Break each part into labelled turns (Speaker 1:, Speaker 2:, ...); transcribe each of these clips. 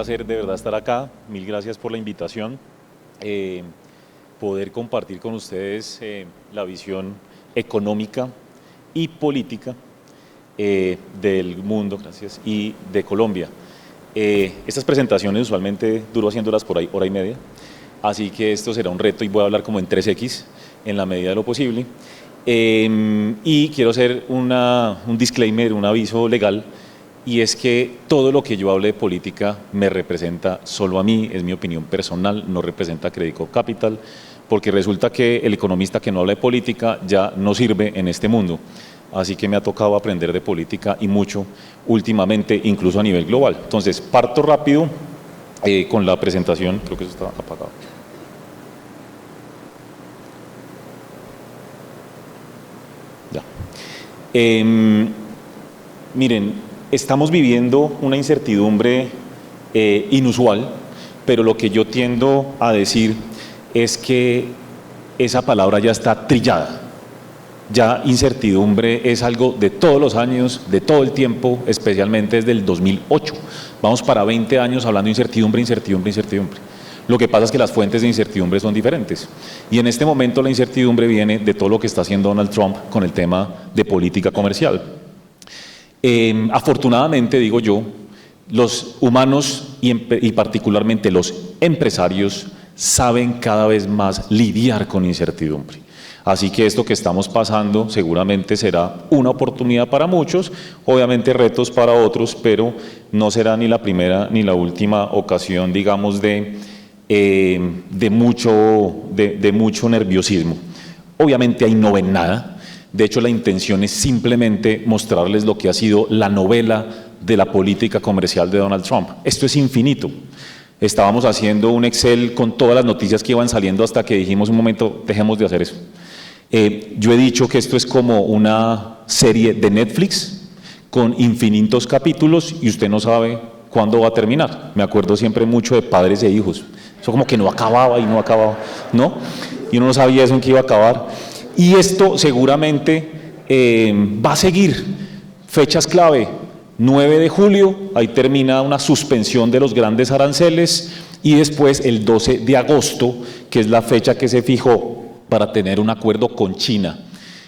Speaker 1: placer de verdad estar acá. Mil gracias por la invitación. Poder compartir con ustedes la visión económica y política del mundo, gracias, y de Colombia. Estas presentaciones usualmente duro haciéndolas por ahí hora y media, así que esto será un reto y voy a hablar como en 3X en la medida de lo posible. Y quiero hacer un disclaimer, un aviso legal, y es que todo lo que yo hable de política me representa solo a mí, es mi opinión personal, no representa Credicorp Capital, porque resulta que el economista que no habla de política ya no sirve en este mundo. Así que me ha tocado aprender de política y mucho últimamente, incluso a nivel global. Entonces, parto rápido con la presentación, creo que eso está apagado. Ya. Miren, estamos viviendo una incertidumbre inusual, pero lo que yo tiendo a decir es que esa palabra ya está trillada. Ya incertidumbre es algo de todos los años, de todo el tiempo, especialmente desde el 2008. Vamos para 20 años hablando de incertidumbre, incertidumbre, incertidumbre. Lo que pasa es que las fuentes de incertidumbre son diferentes. Y en este momento la incertidumbre viene de todo lo que está haciendo Donald Trump con el tema de política comercial. Afortunadamente, digo yo, los humanos y particularmente los empresarios saben cada vez más lidiar con incertidumbre. Así que esto que estamos pasando seguramente será una oportunidad para muchos, obviamente retos para otros, pero no será ni la primera ni la última ocasión, digamos, de mucho nerviosismo. Obviamente ahí no ven nada, de hecho la intención es simplemente mostrarles lo que ha sido la novela de la política comercial de Donald Trump. Esto es infinito. Estábamos haciendo un Excel con todas las noticias que iban saliendo hasta que dijimos un momento, dejemos de hacer eso. Yo he dicho que esto es como una serie de Netflix con infinitos capítulos y usted no sabe cuándo va a terminar. Me acuerdo siempre mucho de Padres e Hijos. Eso como que no acababa y no acababa, ¿no? Y uno no sabía eso en qué iba a acabar. Y esto seguramente va a seguir. Fechas clave, 9 de julio, ahí termina una suspensión de los grandes aranceles y después el 12 de agosto, que es la fecha que se fijó para tener un acuerdo con China.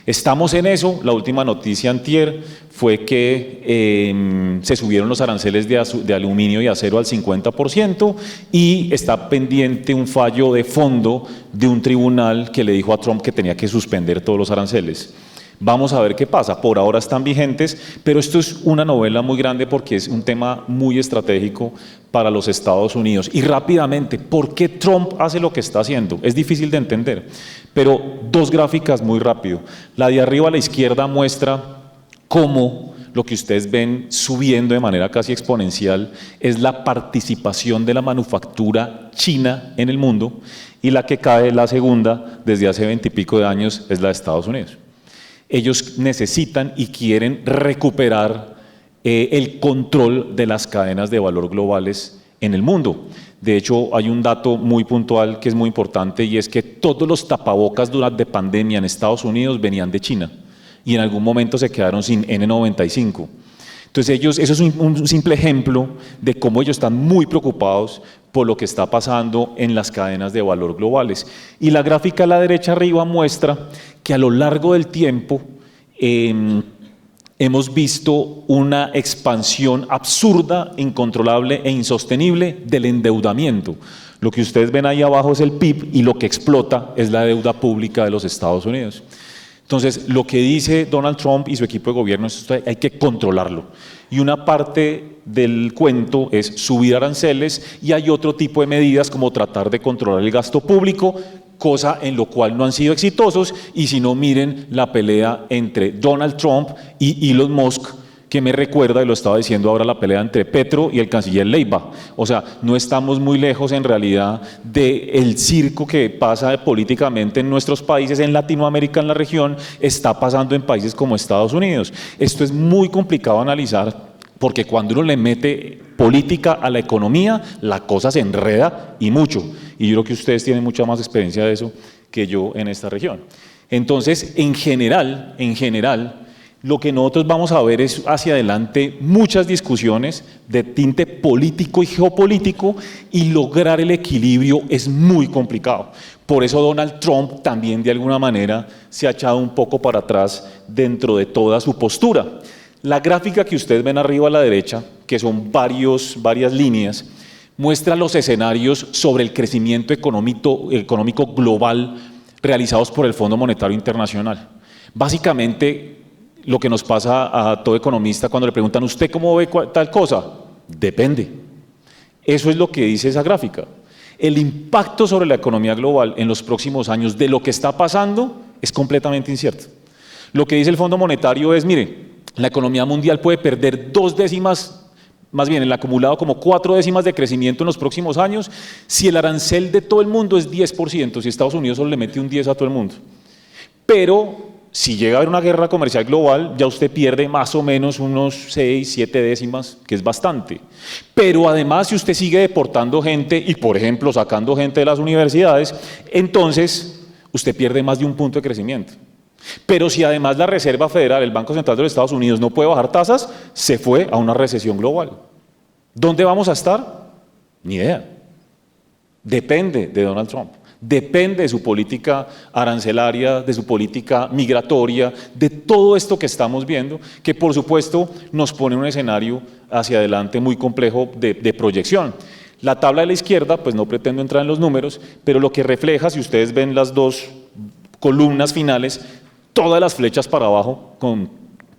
Speaker 1: Estamos en eso. La última noticia antier fue que se subieron los aranceles de aluminio y acero al 50% y está pendiente un fallo de fondo de un tribunal que le dijo a Trump que tenía que suspender todos los aranceles. Vamos a ver qué pasa. Por ahora están vigentes, pero esto es una novela muy grande porque es un tema muy estratégico para los Estados Unidos. Y rápidamente, ¿por qué Trump hace lo que está haciendo? Es difícil de entender, pero dos gráficas muy rápido. La de arriba a la izquierda muestra cómo lo que ustedes ven subiendo de manera casi exponencial es la participación de la manufactura china en el mundo, y la que cae, la segunda, desde hace 20 y pico de años, es la de Estados Unidos. Ellos necesitan y quieren recuperar el control de las cadenas de valor globales en el mundo. De hecho, hay un dato muy puntual que es muy importante y es que todos los tapabocas durante pandemia en Estados Unidos venían de China y en algún momento se quedaron sin N95. Entonces eso es un simple ejemplo de cómo ellos están muy preocupados por lo que está pasando en las cadenas de valor globales. Y la gráfica a la derecha arriba muestra que a lo largo del tiempo hemos visto una expansión absurda, incontrolable e insostenible del endeudamiento. Lo que ustedes ven ahí abajo es el PIB y lo que explota es la deuda pública de los Estados Unidos. Entonces, lo que dice Donald Trump y su equipo de gobierno es que hay que controlarlo. Y una parte del cuento es subir aranceles y hay otro tipo de medidas como tratar de controlar el gasto público, cosa en lo cual no han sido exitosos. Y si no, miren la pelea entre Donald Trump y Elon Musk, que me recuerda, y lo estaba diciendo ahora, la pelea entre Petro y el canciller Leiva. O sea, no estamos muy lejos en realidad del circo que pasa políticamente en nuestros países, en Latinoamérica, en la región, está pasando en países como Estados Unidos. Esto es muy complicado analizar porque cuando uno le mete política a la economía, la cosa se enreda y mucho. Y yo creo que ustedes tienen mucha más experiencia de eso que yo en esta región. Entonces, en general, Lo que nosotros vamos a ver es hacia adelante muchas discusiones de tinte político y geopolítico, y lograr el equilibrio es muy complicado. Por eso Donald Trump también de alguna manera se ha echado un poco para atrás dentro de toda su postura. La gráfica que ustedes ven arriba a la derecha, que son varias líneas, muestra los escenarios sobre el crecimiento económico global realizados por el Fondo Monetario Internacional. Básicamente, lo que nos pasa a todo economista cuando le preguntan, ¿usted cómo ve tal cosa? Depende. Eso es lo que dice esa gráfica. El impacto sobre la economía global en los próximos años de lo que está pasando es completamente incierto. Lo que dice el Fondo Monetario es, mire, la economía mundial puede perder 2 décimas, más bien el acumulado como 4 décimas de crecimiento en los próximos años, si el arancel de todo el mundo es 10%, si Estados Unidos solo le mete un 10% a todo el mundo. Pero si llega a haber una guerra comercial global, ya usted pierde más o menos unos 6, 7 décimas, que es bastante. Pero además, si usted sigue deportando gente y, por ejemplo, sacando gente de las universidades, entonces usted pierde más de 1 punto de crecimiento. Pero si además la Reserva Federal, el Banco Central de los Estados Unidos, no puede bajar tasas, se fue a una recesión global. ¿Dónde vamos a estar? Ni idea. Depende de Donald Trump. Depende de su política arancelaria, de su política migratoria, de todo esto que estamos viendo, que por supuesto nos pone un escenario hacia adelante muy complejo de proyección. La tabla de la izquierda, pues no pretendo entrar en los números, pero lo que refleja, si ustedes ven las 2 columnas finales, todas las flechas para abajo, con un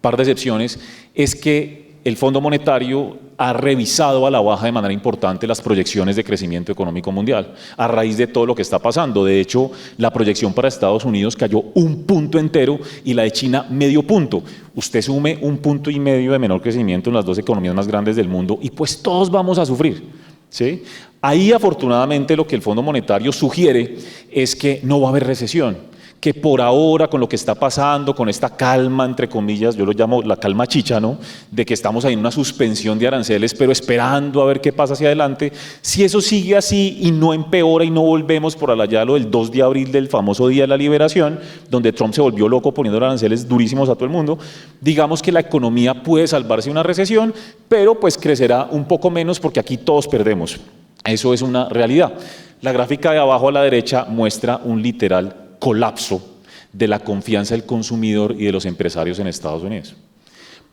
Speaker 1: par de excepciones, es que el Fondo Monetario ha revisado a la baja de manera importante las proyecciones de crecimiento económico mundial, a raíz de todo lo que está pasando. De hecho, la proyección para Estados Unidos cayó 1 punto entero y la de China medio punto. Usted sume 1,5 puntos de menor crecimiento en las 2 economías más grandes del mundo y pues todos vamos a sufrir, ¿sí? Ahí afortunadamente lo que el Fondo Monetario sugiere es que no va a haber recesión, que por ahora con lo que está pasando, con esta calma, entre comillas, yo lo llamo la calma chicha, ¿no?, de que estamos ahí en una suspensión de aranceles, pero esperando a ver qué pasa hacia adelante, si eso sigue así y no empeora y no volvemos por allá lo del 2 de abril del famoso Día de la Liberación, donde Trump se volvió loco poniendo aranceles durísimos a todo el mundo, digamos que la economía puede salvarse de una recesión, pero pues crecerá un poco menos porque aquí todos perdemos. Eso es una realidad. La gráfica de abajo a la derecha muestra un literal colapso de la confianza del consumidor y de los empresarios en Estados Unidos.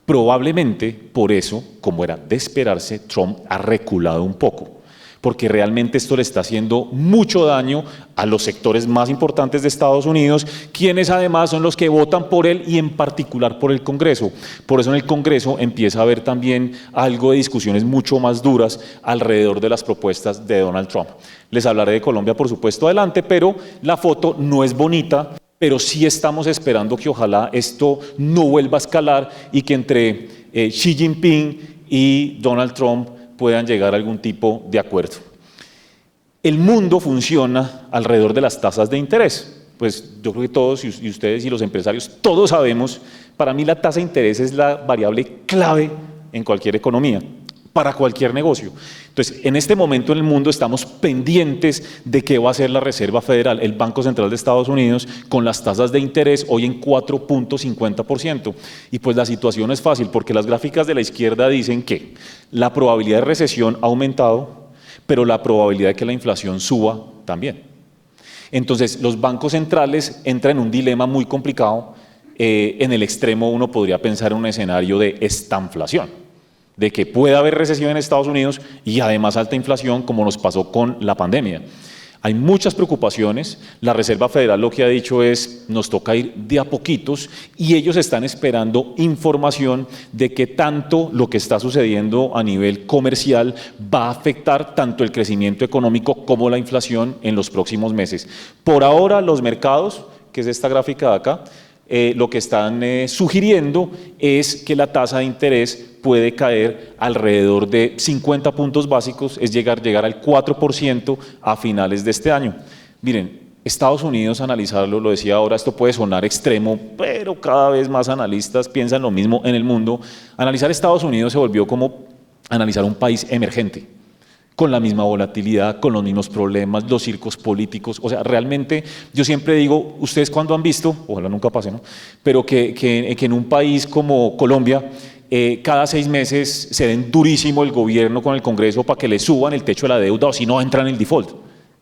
Speaker 1: Probablemente por eso, como era de esperarse, Trump ha reculado un poco, porque realmente esto le está haciendo mucho daño a los sectores más importantes de Estados Unidos, quienes además son los que votan por él y en particular por el Congreso. Por eso en el Congreso empieza a haber también algo de discusiones mucho más duras alrededor de las propuestas de Donald Trump. Les hablaré de Colombia, por supuesto, adelante, pero la foto no es bonita, pero sí estamos esperando que ojalá esto no vuelva a escalar y que entre Xi Jinping y Donald Trump puedan llegar a algún tipo de acuerdo. El mundo funciona alrededor de las tasas de interés. Pues yo creo que todos, y ustedes y los empresarios, todos sabemos, para mí la tasa de interés es la variable clave en cualquier economía, para cualquier negocio. Entonces, en este momento en el mundo estamos pendientes de qué va a hacer la Reserva Federal, el Banco Central de Estados Unidos, con las tasas de interés hoy en 4,50%. Y pues la situación es fácil, porque las gráficas de la izquierda dicen que la probabilidad de recesión ha aumentado, pero la probabilidad de que la inflación suba también. Entonces, los bancos centrales entran en un dilema muy complicado. En el extremo uno podría pensar en un escenario de estanflación, de que pueda haber recesión en Estados Unidos y además alta inflación, como nos pasó con la pandemia. Hay muchas preocupaciones. La Reserva Federal lo que ha dicho es, nos toca ir de a poquitos, y ellos están esperando información de qué tanto lo que está sucediendo a nivel comercial va a afectar tanto el crecimiento económico como la inflación en los próximos meses. Por ahora los mercados, que es esta gráfica de acá, lo que están sugiriendo es que la tasa de interés puede caer alrededor de 50 puntos básicos, es llegar al 4% a finales de este año. Miren, Estados Unidos, analizarlo, lo decía ahora, esto puede sonar extremo, pero cada vez más analistas piensan lo mismo en el mundo. Analizar Estados Unidos se volvió como analizar un país emergente, con la misma volatilidad, con los mismos problemas, los circos políticos. O sea, realmente yo siempre digo, ustedes cuando han visto, ojalá nunca pase, ¿no? Pero que en un país como Colombia, cada 6 meses se den durísimo el gobierno con el Congreso para que le suban el techo de la deuda o si no entran en el default.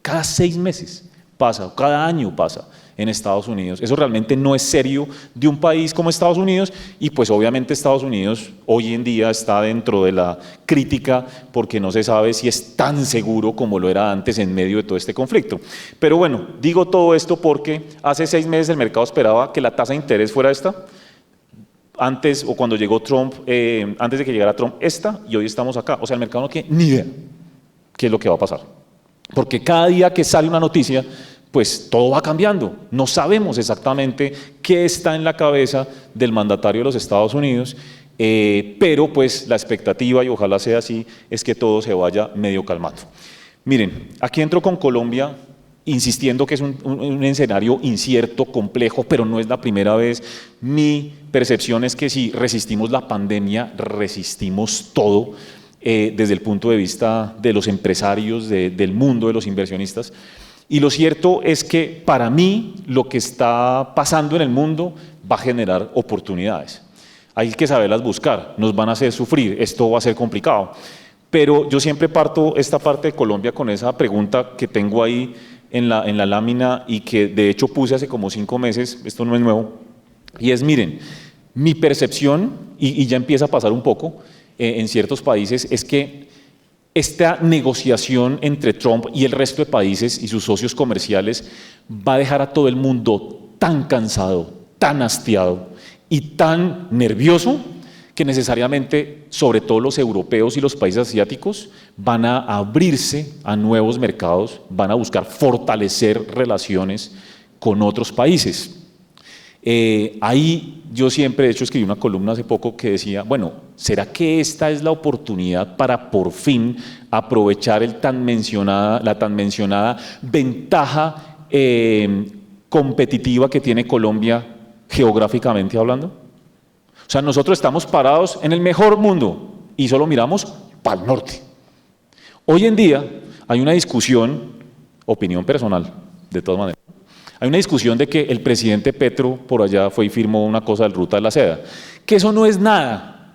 Speaker 1: Cada 6 meses pasa, cada año pasa en Estados Unidos. Eso realmente no es serio de un país como Estados Unidos y pues obviamente Estados Unidos hoy en día está dentro de la crítica porque no se sabe si es tan seguro como lo era antes en medio de todo este conflicto. Pero bueno, digo todo esto porque hace 6 meses el mercado esperaba que la tasa de interés fuera esta, antes o cuando llegó Trump, antes de que llegara Trump esta y hoy estamos acá. O sea, el mercado no tiene ni idea qué es lo que va a pasar. Porque cada día que sale una noticia, pues todo va cambiando. No sabemos exactamente qué está en la cabeza del mandatario de los Estados Unidos, pero pues la expectativa, y ojalá sea así, es que todo se vaya medio calmando. Miren, aquí entro con Colombia, insistiendo que es un escenario incierto, complejo, pero no es la primera vez. Mi percepción es que si resistimos la pandemia, resistimos todo, desde el punto de vista de los empresarios, del mundo, de los inversionistas. Y lo cierto es que para mí lo que está pasando en el mundo va a generar oportunidades. Hay que saberlas buscar, nos van a hacer sufrir, esto va a ser complicado. Pero yo siempre parto esta parte de Colombia con esa pregunta que tengo ahí en la lámina y que de hecho puse hace como 5 meses, esto no es nuevo, y es, miren, mi percepción, y ya empieza a pasar un poco en ciertos países, es que esta negociación entre Trump y el resto de países y sus socios comerciales va a dejar a todo el mundo tan cansado, tan hastiado y tan nervioso que necesariamente, sobre todo los europeos y los países asiáticos, van a abrirse a nuevos mercados, van a buscar fortalecer relaciones con otros países. Ahí yo siempre, de hecho, escribí una columna hace poco que decía, bueno, ¿será que esta es la oportunidad para por fin aprovechar la tan mencionada ventaja competitiva que tiene Colombia geográficamente hablando? O sea, nosotros estamos parados en el mejor mundo y solo miramos para el norte. Hoy en día hay una discusión, opinión personal, de todas maneras, hay una discusión de que el presidente Petro por allá fue y firmó una cosa del Ruta de la Seda, que eso no es nada,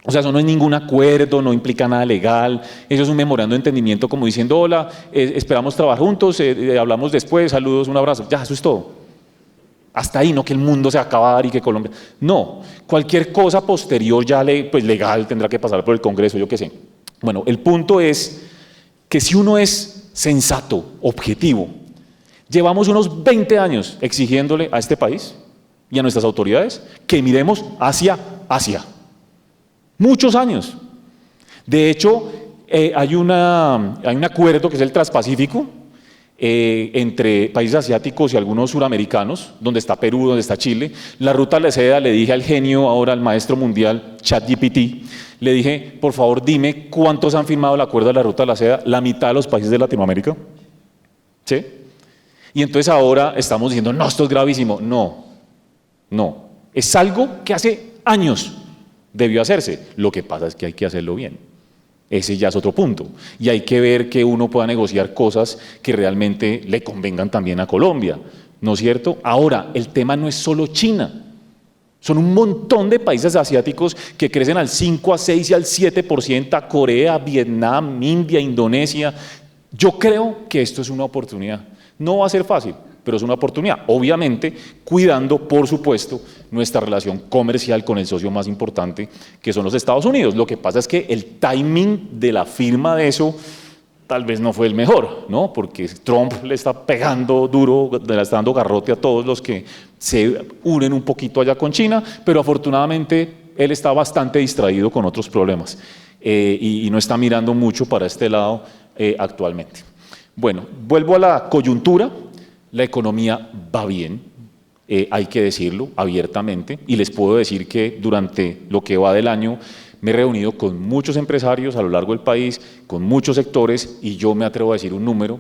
Speaker 1: o sea, eso no es ningún acuerdo, no implica nada legal, eso es un memorando de entendimiento como diciendo, hola, esperamos trabajar juntos, hablamos después, saludos, un abrazo, ya, eso es todo. Hasta ahí, no que el mundo se va a acabar y que Colombia... No, cualquier cosa posterior ya pues legal tendrá que pasar por el Congreso, yo qué sé. Bueno, el punto es que si uno es sensato, objetivo, llevamos unos 20 años exigiéndole a este país y a nuestras autoridades que miremos hacia Asia. Muchos años. De hecho, hay un acuerdo que es el Transpacífico, entre países asiáticos y algunos suramericanos, donde está Perú, donde está Chile. La Ruta de la Seda, le dije al genio, ahora al maestro mundial, ChatGPT, le dije, por favor dime cuántos han firmado el acuerdo de la Ruta de la Seda, la mitad de los países de Latinoamérica. ¿Sí? Y entonces ahora estamos diciendo, no, esto es gravísimo. No, no, es algo que hace años debió hacerse. Lo que pasa es que hay que hacerlo bien. Ese ya es otro punto. Y hay que ver que uno pueda negociar cosas que realmente le convengan también a Colombia, ¿no es cierto? Ahora, el tema no es solo China. Son un montón de países asiáticos que crecen al 5, a 6 y al 7%, Corea, Vietnam, India, Indonesia. Yo creo que esto es una oportunidad. No va a ser fácil, pero es una oportunidad. Obviamente, cuidando, por supuesto, nuestra relación comercial con el socio más importante, que son los Estados Unidos. Lo que pasa es que el timing de la firma de eso tal vez no fue el mejor, ¿no? Porque Trump le está pegando duro, le está dando garrote a todos los que se unen un poquito allá con China, pero afortunadamente él está bastante distraído con otros problemas y no está mirando mucho para este lado actualmente. Bueno, vuelvo a la coyuntura. La economía va bien, hay que decirlo abiertamente, y les puedo decir que durante lo que va del año me he reunido con muchos empresarios a lo largo del país, con muchos sectores, y yo me atrevo a decir un número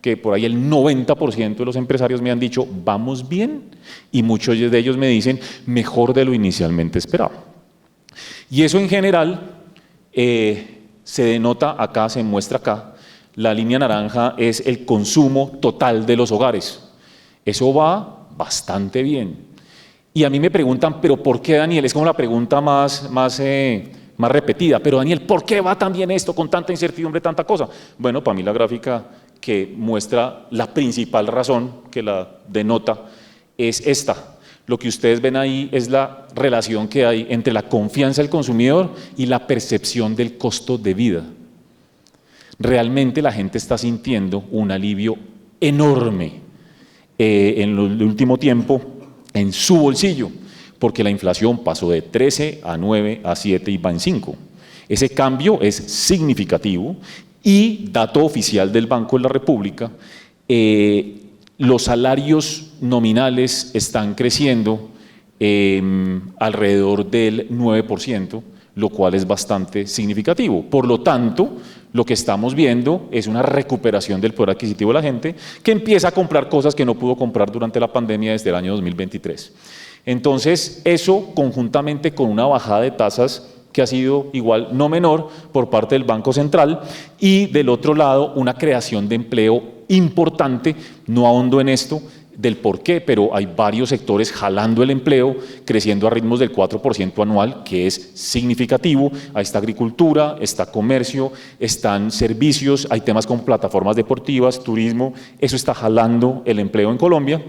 Speaker 1: que por ahí el 90% de los empresarios me han dicho, vamos bien, y muchos de ellos me dicen, mejor de lo inicialmente esperado. Y eso en general se denota acá, se muestra acá. La línea naranja es el consumo total de los hogares. Eso va bastante bien. Y a mí me preguntan, ¿pero por qué, Daniel? Es como la pregunta más repetida. Pero, Daniel, ¿por qué va tan bien esto con tanta incertidumbre, tanta cosa? Bueno, para mí la gráfica que muestra la principal razón que la denota es esta. Lo que ustedes ven ahí es la relación que hay entre la confianza del consumidor y la percepción del costo de vida. Realmente la gente está sintiendo un alivio enorme en el último tiempo en su bolsillo, porque la inflación pasó de 13 a 9 a 7 y va en 5. Ese cambio es significativo y, dato oficial del Banco de la República, los salarios nominales están creciendo alrededor del 9%, lo cual es bastante significativo. Por lo tanto, lo que estamos viendo es una recuperación del poder adquisitivo de la gente que empieza a comprar cosas que no pudo comprar durante la pandemia desde el año 2023. Entonces, eso conjuntamente con una bajada de tasas que ha sido igual, no menor, por parte del Banco Central, y del otro lado, una creación de empleo importante, no ahondo en esto, del por qué, pero hay varios sectores jalando el empleo, creciendo a ritmos del 4% anual, que es significativo. Ahí está agricultura, está comercio, están servicios, hay temas con plataformas deportivas, turismo, eso está jalando el empleo en Colombia.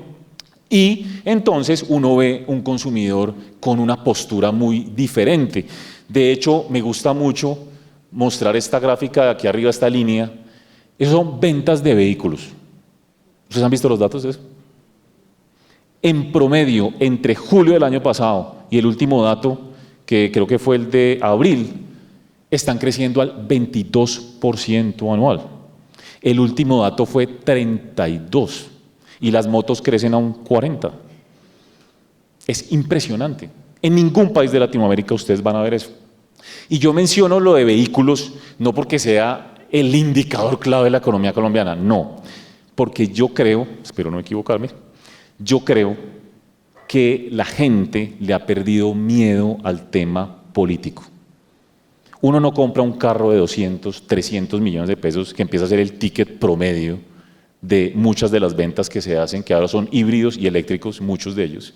Speaker 1: Y entonces uno ve un consumidor con una postura muy diferente. De hecho, me gusta mucho mostrar esta gráfica de aquí arriba, esta línea. Esas son ventas de vehículos. ¿Ustedes han visto los datos de eso? En promedio, entre julio del año pasado y el último dato, que creo que fue el de abril, están creciendo al 22% anual. El último dato fue 32% y las motos crecen a un 40%. Es impresionante. En ningún país de Latinoamérica ustedes van a ver eso. Y yo menciono lo de vehículos no porque sea el indicador clave de la economía colombiana, no, porque yo creo, espero no equivocarme, yo creo que la gente le ha perdido miedo al tema político. Uno no compra un carro de 200, 300 millones de pesos que empieza a ser el ticket promedio de muchas de las ventas que se hacen, que ahora son híbridos y eléctricos, muchos de ellos,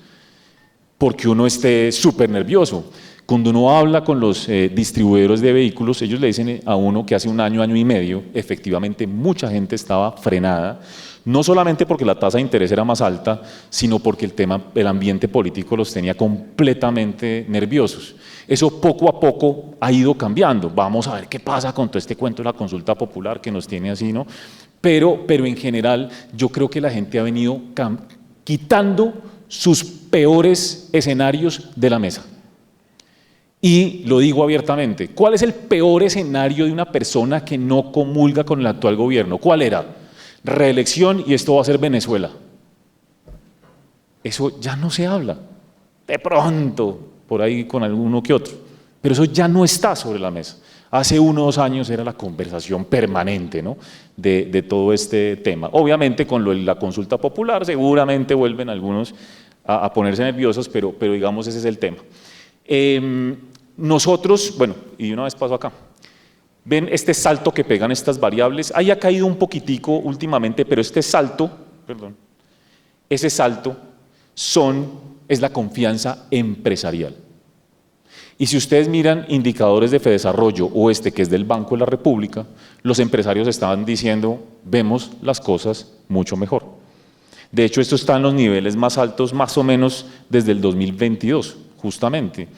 Speaker 1: porque uno esté súper nervioso. Cuando uno habla con los distribuidores de vehículos, ellos le dicen a uno que hace un año, año y medio, efectivamente mucha gente estaba frenada, no solamente porque la tasa de interés era más alta, sino porque el ambiente político los tenía completamente nerviosos. Eso poco a poco ha ido cambiando. Vamos a ver qué pasa con todo este cuento de la consulta popular que nos tiene así, ¿no? Pero en general yo creo que la gente ha venido quitando sus peores escenarios de la mesa. Y lo digo abiertamente, ¿cuál es el peor escenario de una persona que no comulga con el actual gobierno? ¿Cuál era? Reelección y esto va a ser Venezuela. Eso ya no se habla. De pronto, por ahí con alguno que otro. Pero eso ya no está sobre la mesa. Hace 1 o 2 años era la conversación permanente, ¿no? de todo este tema. Obviamente con la consulta popular seguramente vuelven algunos a ponerse nerviosos, pero digamos ese es el tema. Nosotros, bueno, y una vez paso acá, ven este salto que pegan estas variables, ahí ha caído un poquitico últimamente, pero este salto, perdón, ese salto es la confianza empresarial. Y si ustedes miran indicadores de Fedesarrollo o que es del Banco de la República, los empresarios estaban diciendo, vemos las cosas mucho mejor. De hecho, esto está en los niveles más altos más o menos desde el 2022, justamente.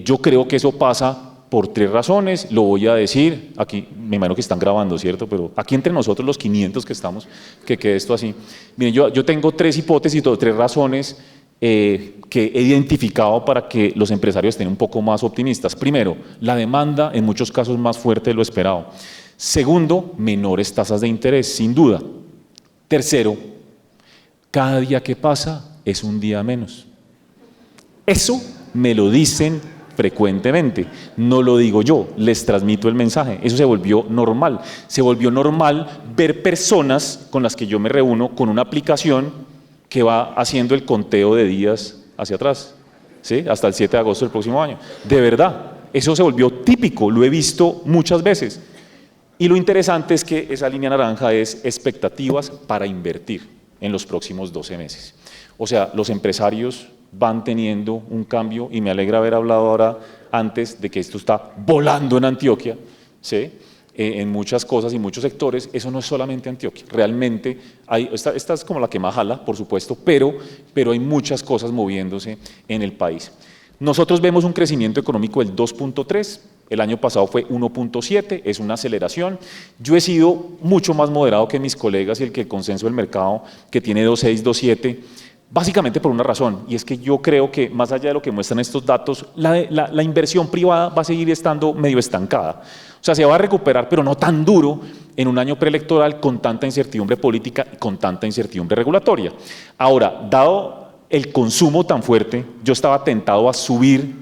Speaker 1: Yo creo que eso pasa por 3 razones, lo voy a decir, aquí me imagino que están grabando, ¿cierto? Pero aquí entre nosotros los 500 que estamos, que quede esto así. Miren, yo tengo 3 hipótesis o 3 razones que he identificado para que los empresarios estén un poco más optimistas. Primero, la demanda en muchos casos más fuerte de lo esperado. Segundo, menores tasas de interés, sin duda. Tercero, cada día que pasa es un día menos. Eso me lo dicen frecuentemente, no lo digo yo, les transmito el mensaje. Eso se volvió normal. Se volvió normal ver personas con las que yo me reúno con una aplicación que va haciendo el conteo de días hacia atrás, ¿sí? Hasta el 7 de agosto del próximo año. De verdad, Eso se volvió típico, lo he visto muchas veces. Y lo interesante es que esa línea naranja es expectativas para invertir en los próximos 12 meses. O sea, los empresarios van teniendo un cambio y me alegra haber hablado ahora antes de que esto está volando en Antioquia, ¿sí? En muchas cosas y muchos sectores. Eso no es solamente Antioquia, realmente hay, esta es como la que más jala, por supuesto, pero hay muchas cosas moviéndose en el país. Nosotros vemos un crecimiento económico del 2.3, el año pasado fue 1.7, es una aceleración. Yo he sido mucho más moderado que mis colegas y el consenso del mercado, que tiene 2.6, 2.7, básicamente por una razón, y es que yo creo que más allá de lo que muestran estos datos, la inversión privada va a seguir estando medio estancada. O sea, se va a recuperar, pero no tan duro en un año preelectoral con tanta incertidumbre política y con tanta incertidumbre regulatoria. Ahora, dado el consumo tan fuerte, yo estaba tentado a subir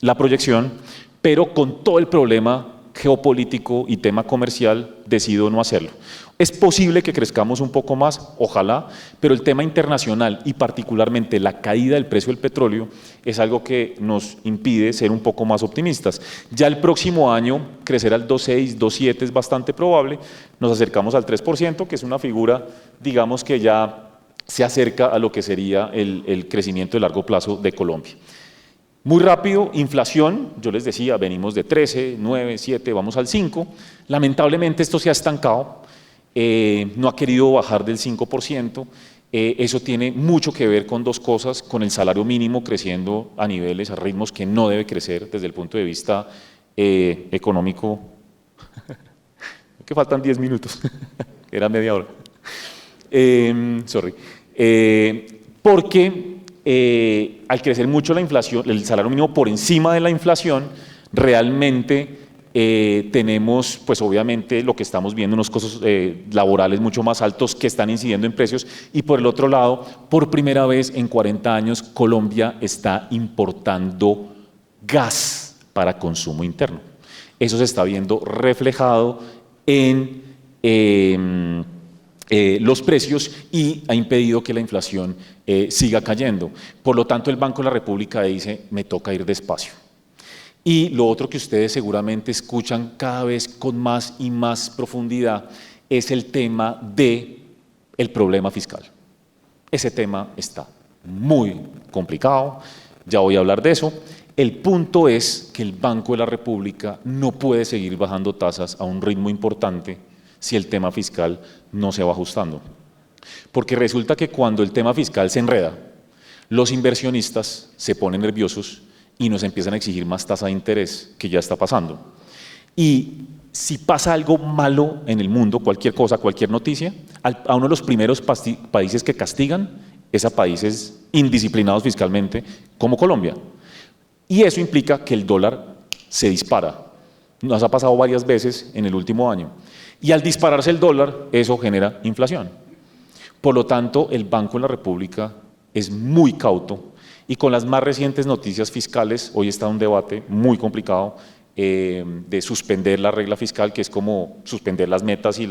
Speaker 1: la proyección, pero con todo el problema geopolítico y tema comercial decido no hacerlo. Es posible que crezcamos un poco más, ojalá, pero el tema internacional y particularmente la caída del precio del petróleo es algo que nos impide ser un poco más optimistas. Ya el próximo año crecer al 2.6, 2.7 es bastante probable, nos acercamos al 3%, que es una figura, digamos que ya se acerca a lo que sería el crecimiento de largo plazo de Colombia. Muy rápido, inflación, yo les decía, venimos de 13, 9, 7, vamos al 5. Lamentablemente esto se ha estancado, no ha querido bajar del 5%. Eso tiene mucho que ver con dos cosas, con el salario mínimo creciendo a niveles, a ritmos que no debe crecer desde el punto de vista económico. Que faltan 10 minutos, era media hora. Porque al crecer mucho la inflación, el salario mínimo por encima de la inflación, realmente tenemos, pues obviamente lo que estamos viendo, unos costos laborales mucho más altos que están incidiendo en precios, y por el otro lado, por primera vez en 40 años, Colombia está importando gas para consumo interno. Eso se está viendo reflejado en los precios y ha impedido que la inflación siga cayendo. Por lo tanto, el Banco de la República dice, me toca ir despacio. Y lo otro que ustedes seguramente escuchan cada vez con más y más profundidad es el tema del problema fiscal. Ese tema está muy complicado, ya voy a hablar de eso. El punto es que el Banco de la República no puede seguir bajando tasas a un ritmo importante si el tema fiscal no se va ajustando. Porque resulta que cuando el tema fiscal se enreda, los inversionistas se ponen nerviosos y nos empiezan a exigir más tasa de interés, que ya está pasando. Y si pasa algo malo en el mundo, cualquier cosa, cualquier noticia, a uno de los primeros países que castigan es a países indisciplinados fiscalmente como Colombia. Y eso implica que el dólar se dispara. Nos ha pasado varias veces en el último año. Y al dispararse el dólar, eso genera inflación. Por lo tanto, el Banco de la República es muy cauto y con las más recientes noticias fiscales, hoy está un debate muy complicado de suspender la regla fiscal, que es como suspender las metas y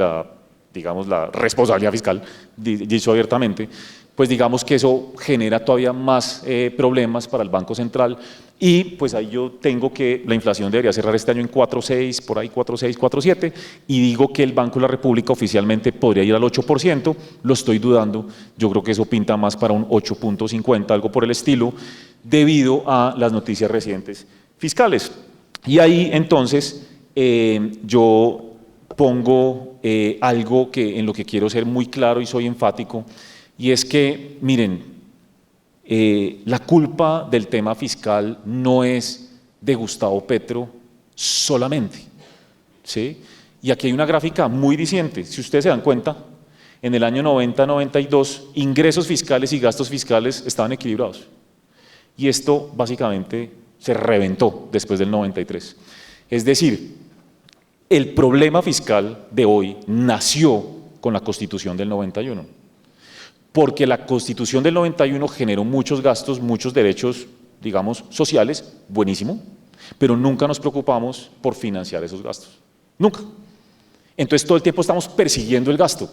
Speaker 1: digamos, la responsabilidad fiscal, dicho abiertamente, pues digamos que eso genera todavía más problemas para el Banco Central y pues ahí yo tengo que la inflación debería cerrar este año en 4.6, por ahí 4.6, 4.7 y digo que el Banco de la República oficialmente podría ir al 8%, lo estoy dudando, yo creo que eso pinta más para un 8.50, algo por el estilo, debido a las noticias recientes fiscales. Y ahí entonces yo pongo algo en lo que quiero ser muy claro y soy enfático, y es que, miren, la culpa del tema fiscal no es de Gustavo Petro solamente, ¿sí? Y aquí hay una gráfica muy diciente, si ustedes se dan cuenta, en el año 90-92, ingresos fiscales y gastos fiscales estaban equilibrados. Y esto básicamente se reventó después del 93. Es decir, el problema fiscal de hoy nació con la Constitución del 91. Porque la Constitución del 91 generó muchos gastos, muchos derechos, digamos, sociales, buenísimo, pero nunca nos preocupamos por financiar esos gastos. Nunca. Entonces todo el tiempo estamos persiguiendo el gasto.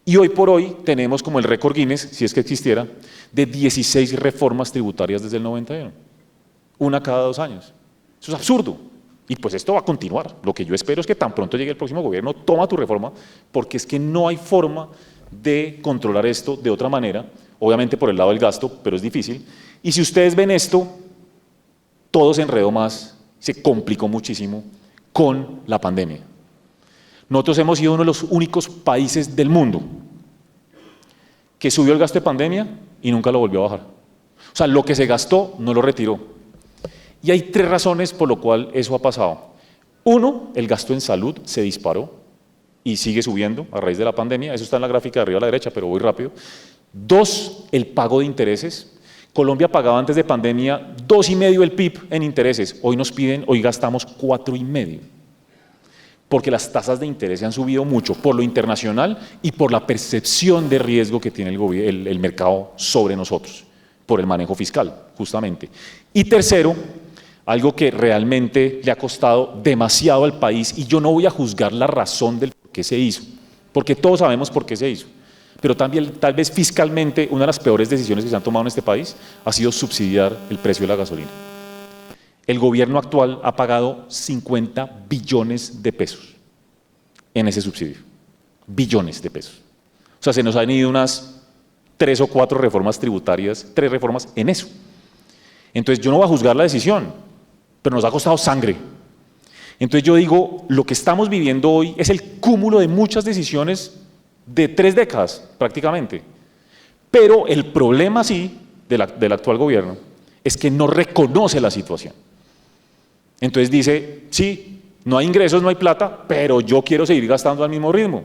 Speaker 1: Y hoy por hoy tenemos como el récord Guinness, si es que existiera, de 16 reformas tributarias desde el 91. Una cada 2 años. Eso es absurdo. Y pues esto va a continuar. Lo que yo espero es que tan pronto llegue el próximo gobierno, toma tu reforma, porque es que no hay forma de controlar esto de otra manera, obviamente por el lado del gasto, pero es difícil. Y si ustedes ven esto, todo se enredó más, se complicó muchísimo con la pandemia. Nosotros hemos sido uno de los únicos países del mundo que subió el gasto de pandemia y nunca lo volvió a bajar. O sea, lo que se gastó no lo retiró. Y hay 3 razones por lo cual eso ha pasado. Uno, el gasto en salud se disparó y sigue subiendo a raíz de la pandemia. Eso está en la gráfica de arriba a la derecha, pero voy rápido. 2, el pago de intereses. Colombia pagaba antes de pandemia 2,5 el PIB en intereses. Hoy gastamos 4,5. Porque las tasas de interés se han subido mucho por lo internacional y por la percepción de riesgo que tiene el mercado sobre nosotros, por el manejo fiscal, justamente. Y tercero, algo que realmente le ha costado demasiado al país, y yo no voy a juzgar la razón del por qué se hizo, porque todos sabemos por qué se hizo, pero también tal vez fiscalmente una de las peores decisiones que se han tomado en este país ha sido subsidiar el precio de la gasolina. El gobierno actual ha pagado 50 billones de pesos en ese subsidio. Billones de pesos. O sea, se nos han ido unas 3 o 4 reformas tributarias, 3 reformas en eso. Entonces yo no voy a juzgar la decisión, pero nos ha costado sangre. Entonces yo digo, lo que estamos viviendo hoy es el cúmulo de muchas decisiones de 3 décadas prácticamente. Pero el problema sí del actual gobierno es que no reconoce la situación. Entonces dice, sí, no hay ingresos, no hay plata, pero yo quiero seguir gastando al mismo ritmo.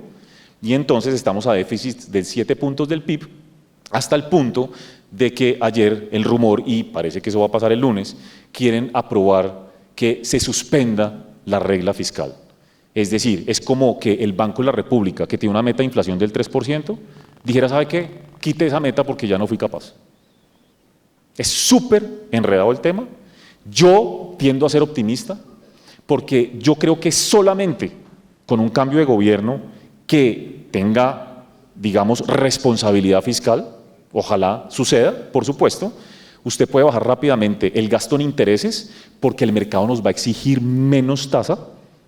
Speaker 1: Y entonces estamos a déficit de 7 puntos del PIB, hasta el punto de que ayer el rumor, y parece que eso va a pasar el lunes, quieren aprobar que se suspenda la regla fiscal. Es decir, es como que el Banco de la República, que tiene una meta de inflación del 3%, dijera, ¿sabe qué? Quite esa meta porque ya no fui capaz. Es súper enredado el tema. Yo tiendo a ser optimista porque yo creo que solamente con un cambio de gobierno que tenga, digamos, responsabilidad fiscal, ojalá suceda, por supuesto, usted puede bajar rápidamente el gasto en intereses porque el mercado nos va a exigir menos tasa,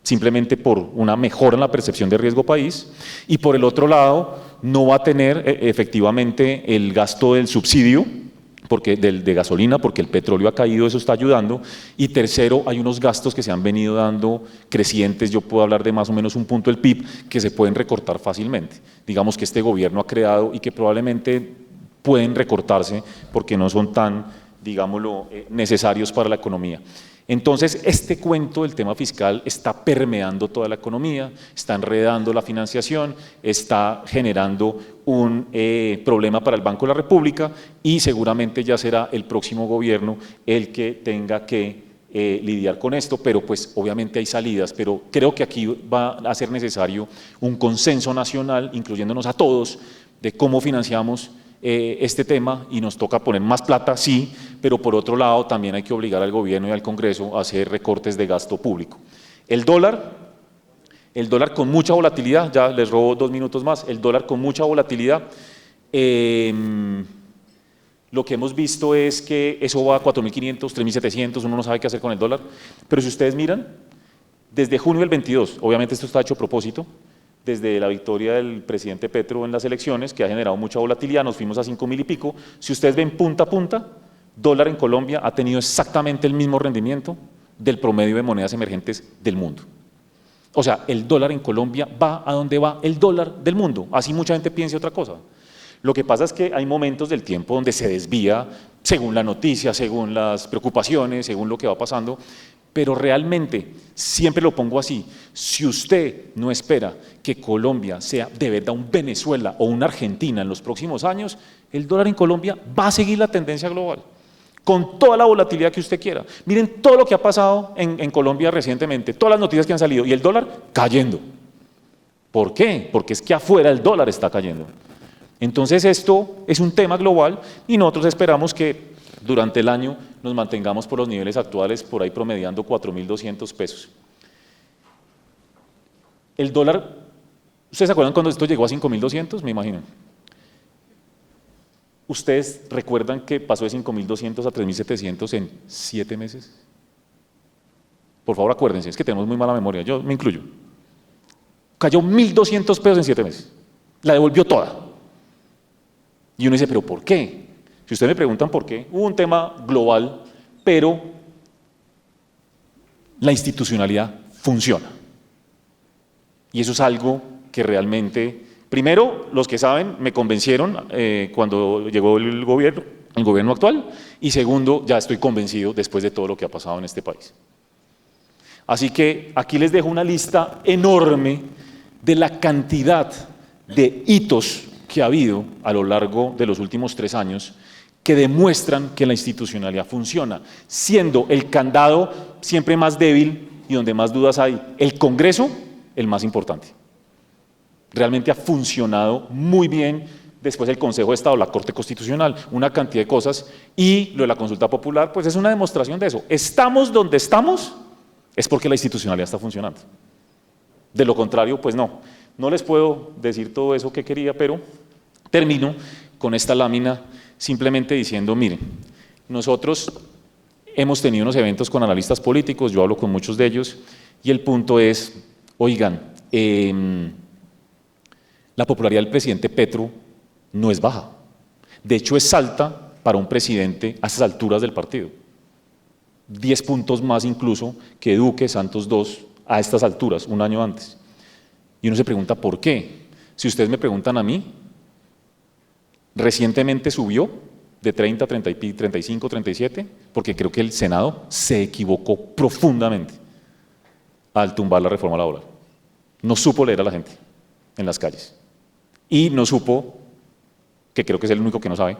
Speaker 1: simplemente por una mejora en la percepción de riesgo país, y por el otro lado no va a tener efectivamente el gasto del subsidio, porque de gasolina, porque el petróleo ha caído, eso está ayudando. Y tercero, hay unos gastos que se han venido dando crecientes, yo puedo hablar de más o menos un punto del PIB, que se pueden recortar fácilmente. Digamos que este gobierno ha creado y que probablemente pueden recortarse porque no son tan, digámoslo, necesarios para la economía. Entonces, este cuento del tema fiscal está permeando toda la economía, está enredando la financiación, está generando un problema para el Banco de la República y seguramente ya será el próximo gobierno el que tenga que lidiar con esto, pero pues obviamente hay salidas, pero creo que aquí va a ser necesario un consenso nacional, incluyéndonos a todos, de cómo financiamos este tema, y nos toca poner más plata, sí, pero por otro lado también hay que obligar al gobierno y al Congreso a hacer recortes de gasto público. El dólar con mucha volatilidad, ya les robo 2 minutos más, el dólar con mucha volatilidad, lo que hemos visto es que eso va a 4.500, 3.700, uno no sabe qué hacer con el dólar, pero si ustedes miran, desde junio del 22, obviamente esto está hecho a propósito, desde la victoria del presidente Petro en las elecciones, que ha generado mucha volatilidad, nos fuimos a 5.000 y pico. Si ustedes ven punta a punta, dólar en Colombia ha tenido exactamente el mismo rendimiento del promedio de monedas emergentes del mundo. O sea, el dólar en Colombia va a donde va el dólar del mundo, así mucha gente piense otra cosa. Lo que pasa es que hay momentos del tiempo donde se desvía según la noticia, según las preocupaciones, según lo que va pasando, pero realmente, siempre lo pongo así, si usted no espera que Colombia sea de verdad un Venezuela o una Argentina en los próximos años, el dólar en Colombia va a seguir la tendencia global, con toda la volatilidad que usted quiera. Miren todo lo que ha pasado en Colombia recientemente, todas las noticias que han salido, y el dólar cayendo. ¿Por qué? Porque es que afuera el dólar está cayendo. Entonces esto es un tema global y nosotros esperamos que durante el año nos mantengamos por los niveles actuales, por ahí promediando 4.200 pesos. El dólar, ¿ustedes se acuerdan cuando esto llegó a 5.200? Me imagino. ¿Ustedes recuerdan que pasó de 5.200 a 3.700 en 7 meses? por favor acuérdense, es que tenemos muy mala memoria, yo me incluyo. Cayó 1.200 pesos en 7 meses, la devolvió toda. Y uno dice, ¿pero por qué? Si ustedes me preguntan por qué, hubo un tema global, pero la institucionalidad funciona. Y eso es algo que realmente, primero, los que saben me convencieron cuando llegó el gobierno actual, y segundo, ya estoy convencido después de todo lo que ha pasado en este país. Así que aquí les dejo una lista enorme de la cantidad de hitos que ha habido a lo largo de los últimos 3 años que demuestran que la institucionalidad funciona, siendo el candado siempre más débil y donde más dudas hay, el Congreso el más importante. Realmente ha funcionado muy bien, después el Consejo de Estado, la Corte Constitucional, una cantidad de cosas, y lo de la consulta popular, pues es una demostración de eso. Estamos donde estamos, es porque la institucionalidad está funcionando. De lo contrario, pues no. No les puedo decir todo eso que quería, pero termino con esta lámina simplemente diciendo, miren, nosotros hemos tenido unos eventos con analistas políticos, yo hablo con muchos de ellos, y el punto es, oigan, la popularidad del presidente Petro no es baja. De hecho, es alta para un presidente a estas alturas del partido. 10 puntos más incluso que Duque, Santos II, a estas alturas, un año antes. Y uno se pregunta ¿por qué? Si ustedes me preguntan a mí, recientemente subió de 30 a 35, 37, porque creo que el Senado se equivocó profundamente al tumbar la reforma laboral. No supo leer a la gente en las calles. Y no supo, que creo que es el único que no sabe,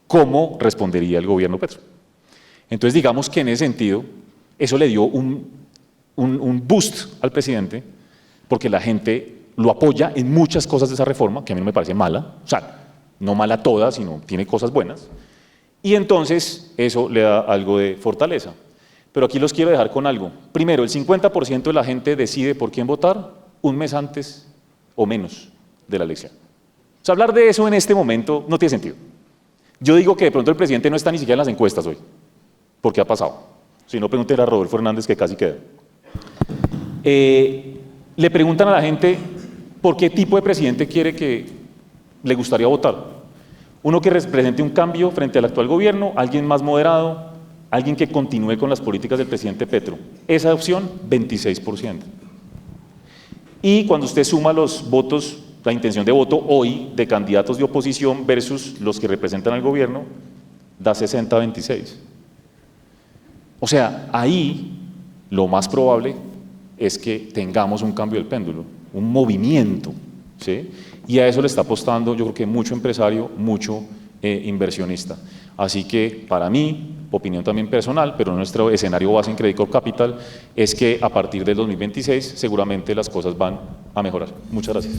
Speaker 1: cómo respondería el gobierno Petro. Entonces digamos que en ese sentido, eso le dio un boost al presidente, porque la gente lo apoya en muchas cosas de esa reforma, que a mí no me parece mala, o sea, no mala toda, sino tiene cosas buenas, y entonces eso le da algo de fortaleza. Pero aquí los quiero dejar con algo. Primero, el 50% de la gente decide por quién votar un mes antes o menos de la elección. O sea, hablar de eso en este momento no tiene sentido. Yo digo que de pronto el presidente no está ni siquiera en las encuestas hoy, porque ha pasado. Si no, pregúntele a Rodolfo Hernández, que casi queda. Le preguntan a la gente por qué tipo de presidente quiere que le gustaría votar. Uno que represente un cambio frente al actual gobierno, alguien más moderado, alguien que continúe con las políticas del presidente Petro. Esa opción, 26%. Y cuando usted suma los votos, la intención de voto hoy de candidatos de oposición versus los que representan al gobierno, da 60-26. O sea, ahí lo más probable es que tengamos un cambio del péndulo, un movimiento, ¿sí? Y a eso le está apostando, yo creo que mucho empresario, mucho inversionista. Así que para mí, opinión también personal, pero nuestro escenario base en Credit Corp Capital es que a partir del 2026 seguramente las cosas van a mejorar. Muchas gracias.